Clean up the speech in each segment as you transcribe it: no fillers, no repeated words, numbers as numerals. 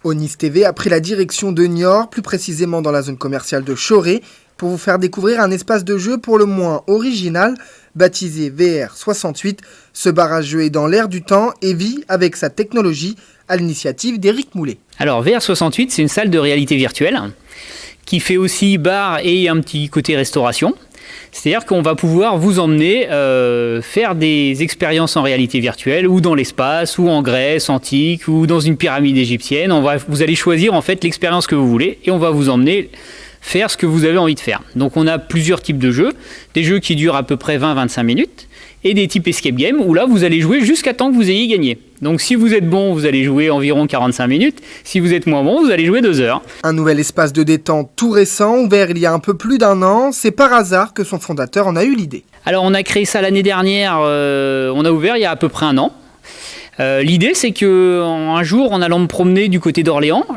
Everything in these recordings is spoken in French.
Onis TV a pris la direction de Niort, plus précisément dans la zone commerciale de Choré, pour vous faire découvrir un espace de jeu pour le moins original, baptisé VR68. Ce bar à jeu est dans l'air du temps et vit avec sa technologie à l'initiative d'Éric Moulet. Alors VR68, c'est une salle de réalité virtuelle qui fait aussi bar et un petit côté restauration. C'est-à-dire qu'on va pouvoir vous emmener faire des expériences en réalité virtuelle ou dans l'espace, ou en Grèce antique, ou dans une pyramide égyptienne. Vous allez choisir en fait l'expérience que vous voulez et on va vous emmener faire ce que vous avez envie de faire. Donc on a plusieurs types de jeux, des jeux qui durent à peu près 20-25 minutes et des types escape game où là vous allez jouer jusqu'à temps que vous ayez gagné. Donc si vous êtes bon, vous allez jouer environ 45 minutes, si vous êtes moins bon, vous allez jouer 2 heures. Un nouvel espace de détente tout récent, ouvert il y a un peu plus d'1 an, c'est par hasard que son fondateur en a eu l'idée. Alors on a créé ça l'année dernière, on a ouvert il y a à peu près 1 an. L'idée c'est que un jour en allant me promener du côté d'Orléans, en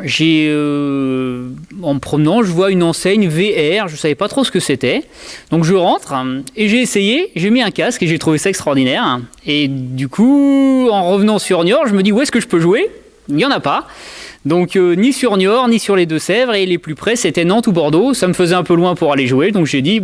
me promenant je vois une enseigne VR, je ne savais pas trop ce que c'était, donc je rentre et j'ai essayé, j'ai mis un casque et j'ai trouvé ça extraordinaire et du coup en revenant sur Niort je me dis où est-ce que je peux jouer, il n'y en a pas. Donc ni sur Niort, ni sur les Deux-Sèvres, et les plus près c'était Nantes ou Bordeaux, ça me faisait un peu loin pour aller jouer, donc j'ai dit il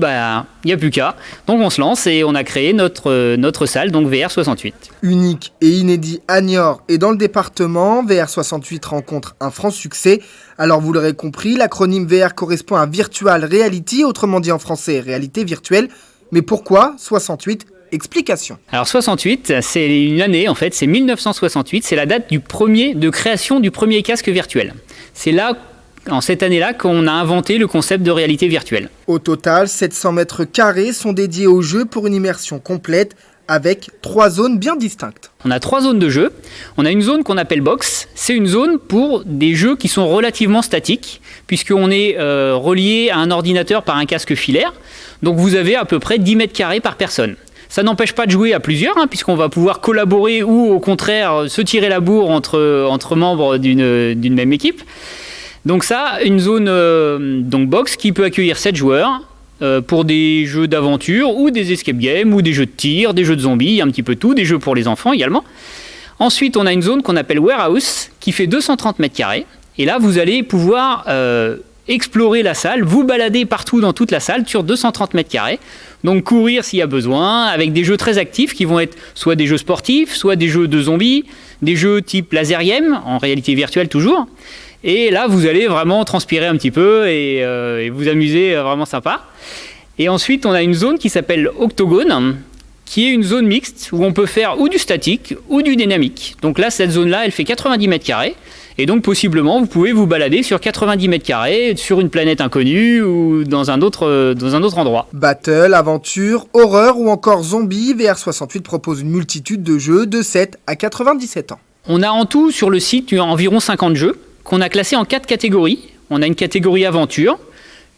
n'y a plus qu'à. Donc on se lance et on a créé notre salle, donc VR68. Unique et inédit à Niort et dans le département, VR68 rencontre un franc succès. Alors vous l'aurez compris, l'acronyme VR correspond à Virtual Reality, autrement dit en français réalité virtuelle. Mais pourquoi 68 ? Explication. Alors 68, c'est une année en fait, c'est 1968, c'est la date de création du premier casque virtuel. C'est là, en cette année-là, qu'on a inventé le concept de réalité virtuelle. Au total, 700 mètres carrés sont dédiés au jeu pour une immersion complète avec 3 zones bien distinctes. On a 3 zones de jeu. On a une zone qu'on appelle box. C'est une zone pour des jeux qui sont relativement statiques, puisqu'on est relié à un ordinateur par un casque filaire. Donc vous avez à peu près 10 mètres carrés par personne. Ça n'empêche pas de jouer à plusieurs, puisqu'on va pouvoir collaborer ou au contraire se tirer la bourre entre membres d'une même équipe. Donc ça, une zone donc box qui peut accueillir 7 joueurs pour des jeux d'aventure ou des escape games ou des jeux de tir, des jeux de zombies, un petit peu tout, des jeux pour les enfants également. Ensuite, on a une zone qu'on appelle warehouse qui fait 230 mètres carrés. Et là, vous allez pouvoir explorer la salle, vous balader partout dans toute la salle sur 230 mètres carrés. Donc courir s'il y a besoin, avec des jeux très actifs qui vont être soit des jeux sportifs, soit des jeux de zombies, des jeux type laser game, en réalité virtuelle toujours. Et là, vous allez vraiment transpirer un petit peu et vous amuser, vraiment sympa. Et ensuite, on a une zone qui s'appelle Octogone, qui est une zone mixte où on peut faire ou du statique ou du dynamique. Donc là, cette zone-là, elle fait 90 mètres carrés. Et donc, possiblement, vous pouvez vous balader sur 90 mètres carrés, sur une planète inconnue ou dans un autre endroit. Battle, aventure, horreur ou encore zombie, VR68 propose une multitude de jeux de 7 à 97 ans. On a en tout sur le site environ 50 jeux qu'on a classés en 4 catégories. On a une catégorie aventure,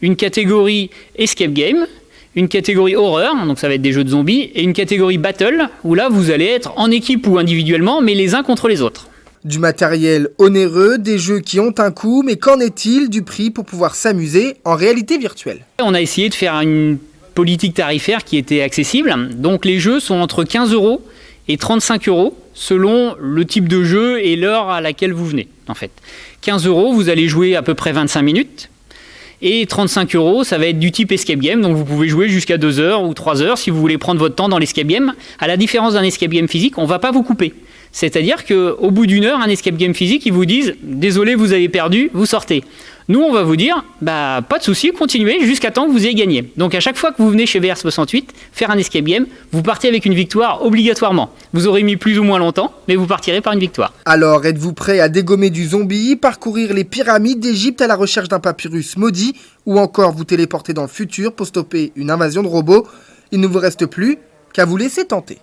une catégorie escape game, une catégorie horreur, donc ça va être des jeux de zombies, et une catégorie battle, où là vous allez être en équipe ou individuellement, mais les uns contre les autres. Du matériel onéreux, des jeux qui ont un coût, mais qu'en est-il du prix pour pouvoir s'amuser en réalité virtuelle ? On a essayé de faire une politique tarifaire qui était accessible, donc les jeux sont entre 15 € et 35 € selon le type de jeu et l'heure à laquelle vous venez. En fait, 15 €, vous allez jouer à peu près 25 minutes. Et 35 €, ça va être du type escape game, donc vous pouvez jouer jusqu'à 2 heures ou 3 heures si vous voulez prendre votre temps dans l'escape game. À la différence d'un escape game physique, on ne va pas vous couper. C'est-à-dire qu'au bout d'1 heure, un escape game physique, ils vous disent « Désolé, vous avez perdu, vous sortez ». Nous, on va vous dire « Pas de souci, continuez jusqu'à temps que vous ayez gagné ». Donc à chaque fois que vous venez chez VR68 faire un escape game, vous partez avec une victoire obligatoirement. Vous aurez mis plus ou moins longtemps, mais vous partirez par une victoire. Alors, êtes-vous prêt à dégommer du zombie, parcourir les pyramides d'Égypte à la recherche d'un papyrus maudit, ou encore vous téléporter dans le futur pour stopper une invasion de robots ? Il ne vous reste plus qu'à vous laisser tenter.